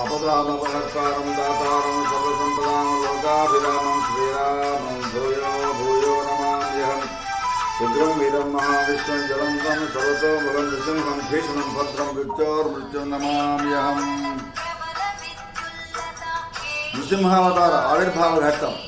अपदानपहत्कारं दातारं सर्वसम्पदां लोकाभिरामं श्रीरामं भूयो भूयो नमाम्यहम् रुद्रं वीरं महाविष्णुं जलन्तं सर्वतोमुखं नृसिंहं भीषणं भद्रं मृत्योर्मृत्युं नमाम्यहम् नृसिंहावतार आविर्भाव घट्टम्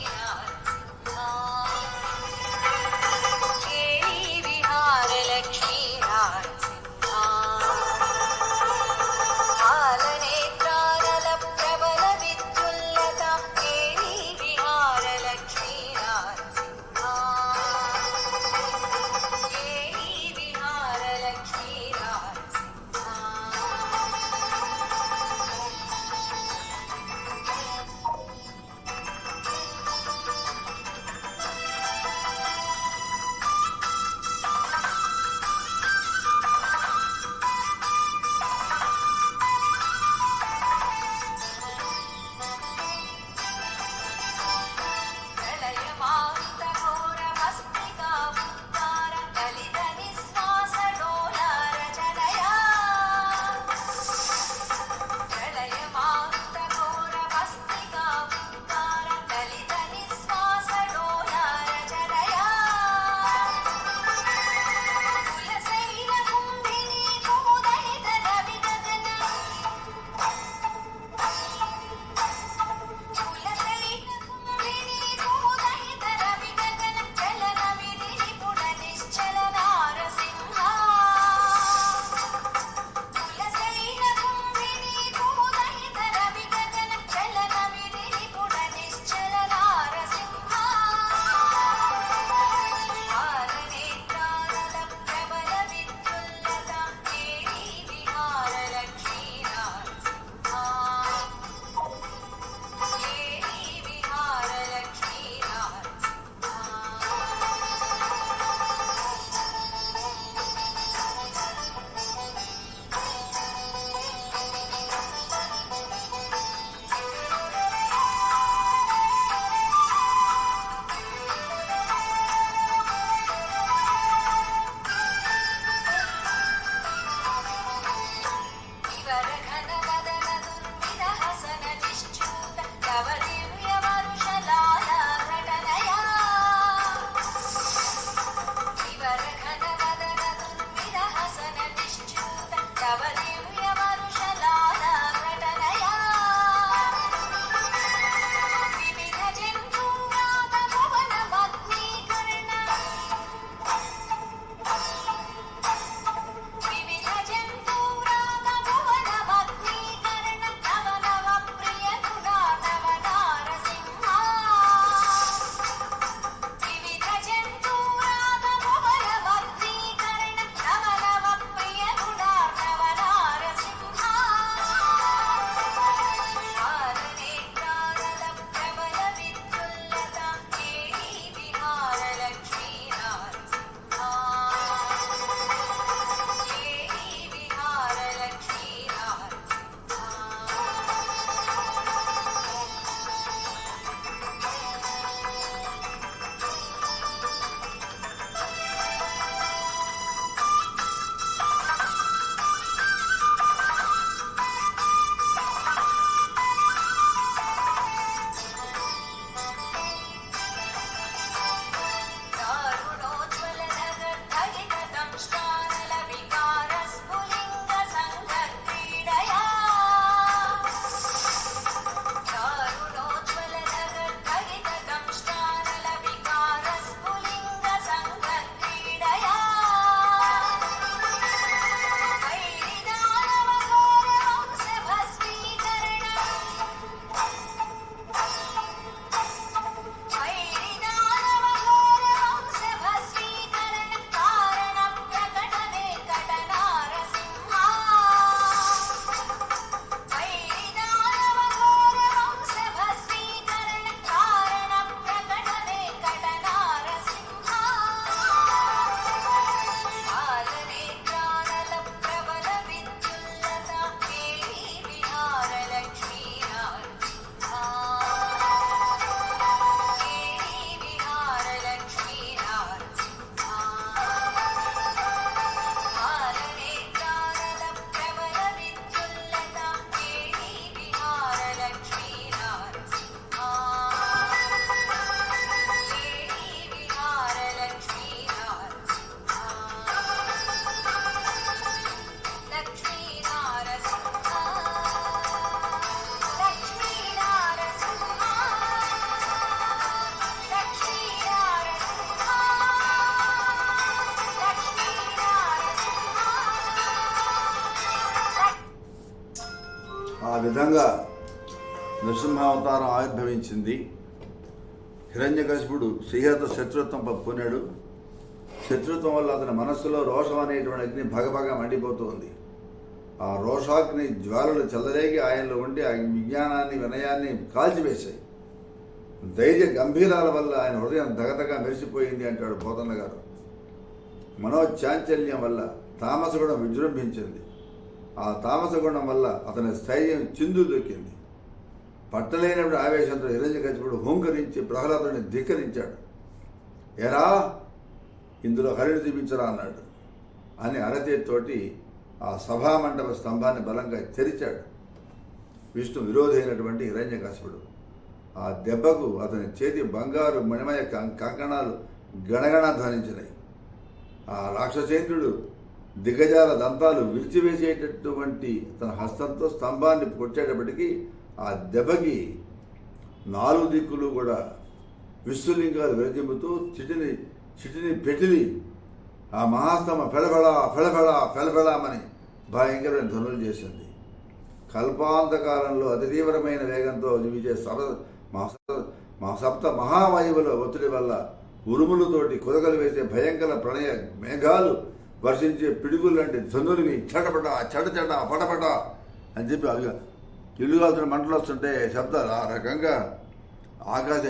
ఆ విధంగా నృసింహావతారం ఆవిర్భవించింది. హిరణ్యకశిపుడు శ్రీహరితో శత్రుత్వం పొందాడు. శత్రుత్వం వల్ల అతని మనస్సులో రోషం అనేటువంటి అగ్ని భగభగ మండిపోతూ ఉంది. ఆ రోషాగ్ని జ్వాలలు చెల్లరేగి ఆయనలో ఉండి ఆ విజ్ఞానాన్ని వినయాన్ని కాల్చివేశాయి. ధైర్య గంభీరాల వల్ల ఆయన హృదయం దగదగా మెరిసిపోయింది అంటాడు పోతన్న గారు. మనోచాంచల్యం వల్ల తామసగుణం విజృంభించింది. ఆ తామసగుణం వల్ల అతని స్థైర్యం చిందు దొక్కింది. పట్టలేనప్పుడు ఆవేశంతో హిరణ్యకశిపుడు హూంకరించి ప్రహ్లాదుని ధిక్కరించాడు. ఎరా, ఇందులో హరిని చూపించరా అన్నాడు. అని అరచేతితోటి ఆ సభామండప స్తంభాన్ని బలంగా తెరిచాడు విష్ణు విరోధి అయినటువంటి హిరణ్యకశిపుడు. ఆ దెబ్బకు అతని చేతి బంగారు మణిమయ కంకణాలు గణగణ ధ్వనించినాయి. ఆ రాక్షసేంద్రుడు దిగ్గజాల దంతాలు విరిచివేసేటటువంటి తన హస్తంతో స్తంభాన్ని కొట్టేటప్పటికీ ఆ దెబ్బకి 4 దిక్కులు కూడా విశ్వలింగాలు విరజిమ్ముతూ చిటిని పెటిలి ఆ మహాస్తంభ ఫెళఫెళమని భయంకరమైన ధ్వనులు చేసింది. కల్పాంతకాలంలో అతి తీవ్రమైన వేగంతో వీచే మా సప్త మహావాయువుల ఒత్తిడి వల్ల ఉరుములతోటి కుదగలు వేసే భయంకర ప్రణయ మేఘాలు వర్షించే పిడుగులు లాంటి ధ్వనులని చటపట చటచట పటపట అని చెప్పి ఇల్లు కాల్సిన మంటలు వస్తుంటే శబ్దాలు ఆ రకంగా ఆకాశ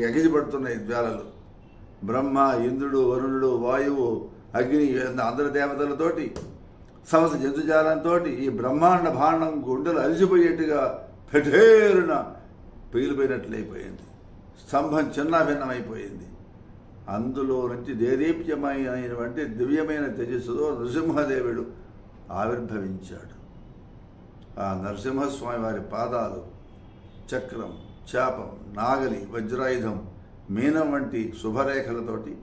ఎగిసిపడుతున్నాయి జ్వాలలు. బ్రహ్మ, ఇంద్రుడు, వరుణుడు, వాయువు, అగ్ని అందరి దేవతలతోటి సమస్త జంతుజాలంతో ఈ బ్రహ్మాండ భాండం గుండెలు అలిసిపోయేట్టుగా పెఠేరున పగిలిపోయినట్లయిపోయింది. స్తంభం చిన్నాభిన్నమైపోయింది. అందులో నుంచి దేదీప్యమైనటువంటి దివ్యమైన తేజస్సుతో నృసింహదేవుడు ఆవిర్భవించాడు. ఆ నరసింహస్వామి వారి పాదాలు చక్రం, చాపం, నాగలి, వజ్రాయుధం, మీనం వంటి శుభరేఖలతోటి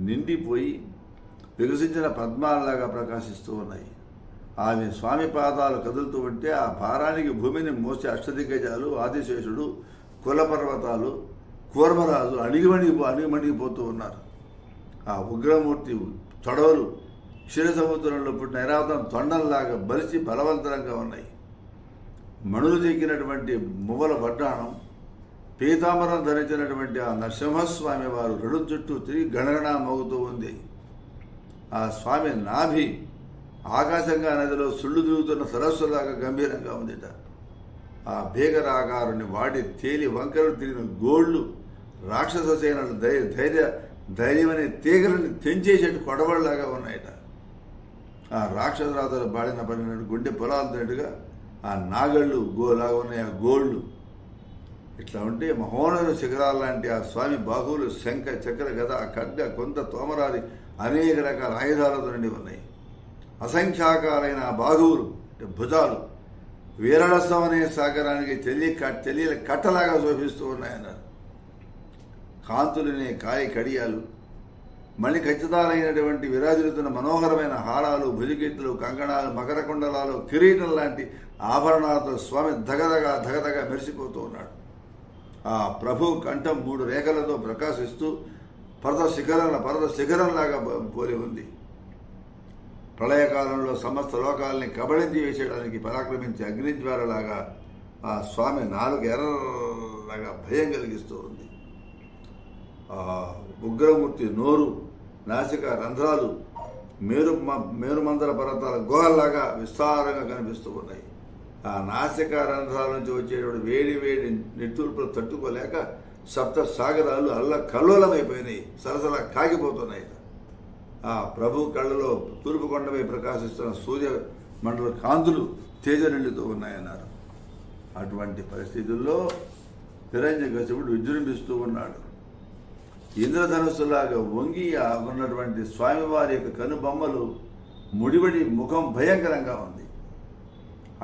నిండిపోయి వికసించిన పద్మాలలాగా ప్రకాశిస్తూ ఉన్నాయి. ఆమె స్వామి పాదాలు కదులుతూ ఉంటే ఆ భారానికి భూమిని మోసే అష్టదిగ్గజాలు, ఆదిశేషుడు, కులపర్వతాలు, కూర్మరాజు అణిగిమణిగిపోతూ ఉన్నారు. ఆ ఉగ్రమూర్తి తొడవలు క్షీర సముద్రంలో పుట్టిన ఐరావతం తొండంలాగా బలిసి బలవంతరంగా ఉన్నాయి. మణులు దిక్కినటువంటి మువ్వల వడ్డాణం, పీతాంబరం ధరించినటువంటి ఆ నరసింహస్వామి వారు రెండు చుట్టూ తిరిగి గణగణ మోగుతూ ఉంది. ఆ స్వామి నాభి ఆకాశంగా నదిలో సుళ్ళు తిరుగుతున్న సరస్సులాగా గంభీరంగా ఉందిట. ఆ భీకరాకారుని వాడి తేలి వంకరలు తిరిగిన గోళ్లు రాక్షస సేనలు ధైర్యమనే తీగలని తెంచేసేట్టు కొడవళ్ళలాగా ఉన్నాయట. ఆ రాక్షసరాజులు బాడిన పడినట్టు గుండె పొలాలు తిన్నట్టుగా ఆ నాగళ్ళు గోలాగా ఉన్నాయి. ఆ గోళ్ళు ఇట్లా ఉంటే మహోన్నత శిఖరాలు లాంటి ఆ స్వామి బాహువులు శంఖ, చక్ర, గద, ఖడ్గ, కొంత, తోమరాది అనేక రకాల ఆయుధాలతో నిండి ఉన్నాయి. అసంఖ్యాకాలైన ఆ బాహువులు భుజాలు వీరరసం అనే సాగరానికి తెలియల కట్టలాగా శోభిస్తూ ఉన్నాయన్నారు. కాంతులనే కాయ కడియాలు, మళ్ళీ ఖచ్చితాలైనటువంటి విరాజిల్లుతున్న మనోహరమైన హారాలు, భుజకీర్తులు, కంకణాలు, మకర కుండలాలు, కిరీటం లాంటి ఆభరణాలతో స్వామి ధగధగా మెరిసిపోతూ ఉన్నాడు. ఆ ప్రభు కంఠం 3 రేఖలతో ప్రకాశిస్తూ పర్వత శిఖరంలాగా పోలి ఉంది. ప్రళయకాలంలో సమస్త లోకాలని కబళించి వేసేయడానికి పరాక్రమించే అగ్నిజ్వాలలాగా ఆ స్వామి 4 ఎర్రలాగా భయం కలిగిస్తూ ఉంది. ఆ ఉగ్రమూర్తి నోరు, నాసిక రంధ్రాలు మేరుమందర పర్వతాల గుహల్లాగా విస్తారంగా కనిపిస్తూ ఉన్నాయి. ఆ నాసిక రంధ్రాల నుంచి వచ్చేటువంటి వేడి నిట్టూర్పులు తట్టుకోలేక సప్త సాగరాలు కల్లోలమైపోయినాయి, సరసలా కాగిపోతున్నాయి. ఆ ప్రభు కళ్ళలో తూర్పు కొండపై ప్రకాశిస్తున్న సూర్య మండల కాంతులు తేజనిల్లుతూ ఉన్నాయన్నారు. అటువంటి పరిస్థితుల్లో హిరణ్యకశిపుడు విజృంభిస్తూ ఉన్నాడు. ఇంద్రధనుస్సులాగా వంగి ఉన్నటువంటి స్వామివారి యొక్క కనుబొమ్మలు ముడిబడి ముఖం భయంకరంగా ఉంది.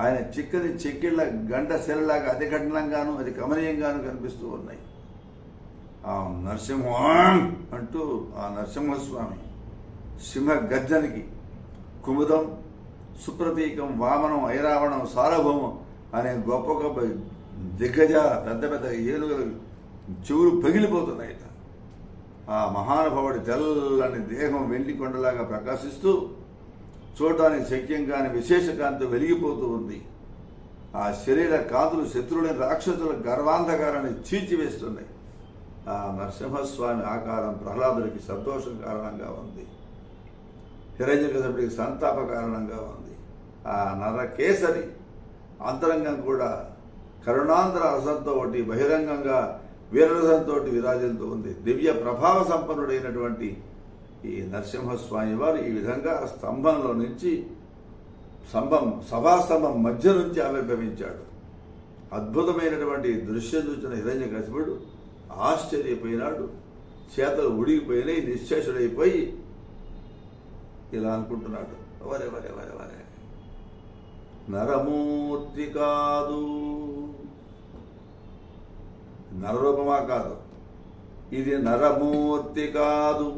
ఆయన చిక్కని చెక్కిళ్ళ గంట శిలలాగా అతి కఠినంగాను అతి కమనీయంగాను కనిపిస్తూ ఉన్నాయి. ఆ నరసింహం అంటూ ఆ నరసింహస్వామి సింహ గర్జనకి కుముదం, సుప్రతీకం, వామనం, ఐరావణం, సార్వభౌమం అనే గొప్ప దిగ్గజ పెద్ద ఏనుగుల చెవులు పగిలిపోతున్నాయి. ఆ మహానుభావుడి తెల్లని దేహం వెండి కొండలాగా ప్రకాశిస్తూ చూడటానికి శక్యం కాని విశేష కాంతి వెలిగిపోతూ ఉంది. ఆ శరీర కాంతులు శత్రువులైన రాక్షసుల గర్వాంధకారాన్ని చీల్చివేస్తున్నాయి. ఆ నరసింహస్వామి ఆకారం ప్రహ్లాదుడికి సంతోషం కారణంగా ఉంది, హిరణ్యకశిపుడికి సంతాప కారణంగా ఉంది. ఆ నరకేసరి అంతరంగం కూడా కరుణాంధ్ర రసంతో ఒకటి, బహిరంగంగా వీరరసంతో విరాజిల్తూ ఉంది. దివ్య ప్రభావ సంపన్నుడైనటువంటి ఈ నరసింహస్వామి వారు ఈ విధంగా స్తంభంలో నుంచి సభాస్తంభం మధ్య నుంచి ఆవిర్భవించాడు. అద్భుతమైనటువంటి దృశ్యం చూసిన హిరణ్యకశిపుడు ఆశ్చర్యపోయినాడు. చేతలు ఉడిగిపోయినాయి, నిశ్చేషుడైపోయి ఇలా అనుకుంటున్నాడు, వరే వరే వరే వరే, నరమూర్తి కాదు, నరరూపమా కాదు, ఇది నరమూర్తి కాదు,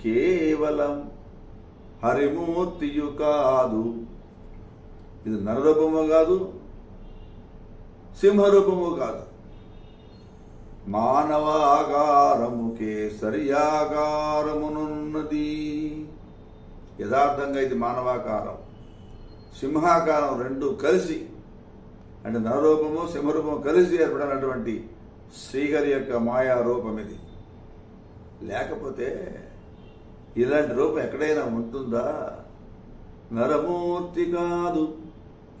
కేవలం హరిమూర్తియు కాదు. ఇది నరరూపము కాదు, సింహరూపము కాదు, మానవాకారము కేసరియాకారమునున్నది. యథార్థంగా ఇది మానవాకారం, సింహాకారం రెండు కలిసి, అంటే నరరూపము సింహరూపము కలిసి ఏర్పడినటువంటి శ్రీహరి యొక్క మాయా రూపం ఇది. లేకపోతే ఇలాంటి రూపం ఎక్కడైనా ఉంటుందా? నరమూర్తి కాదు,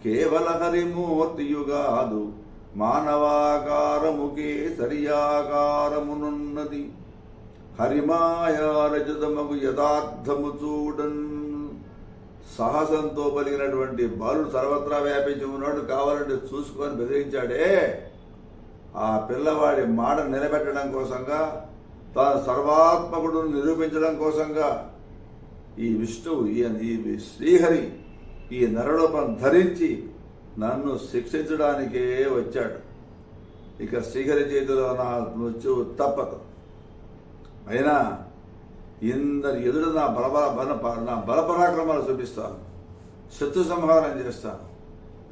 కేవల హరిమూర్తియు కాదు, మానవాకారముకే సరియాకారమునున్నది. హరిమాయారజతమగు యథార్థము చూడన్. సాహసంతో పలిగినటువంటి బాలుడు సర్వత్రా వ్యాపించి ఉన్నాడు, కావాలంటే చూసుకొని బెదిరించాడే. ఆ పిల్లవాడి మాట నిలబెట్టడం కోసంగా, తాను సర్వాత్మకుడును నిరూపించడం కోసంగా ఈ విష్ణువు ఈ శ్రీహరి ఈ నరరూపం ధరించి నన్ను శిక్షించడానికే వచ్చాడు. ఇక శ్రీహరి చేతిలో నా మృత్యు తప్పదు. అయినా ఇందరి ఎదుట నా బలపరాక్రమాలు చూపిస్తాను, శత్రు సంహారం చేస్తాను,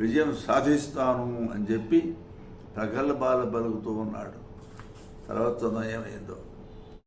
విజయం సాధిస్తాను అని చెప్పి ప్రగల్భాలు పలుకుతూ ఉన్నాడు. తర్వాత ఏమైందో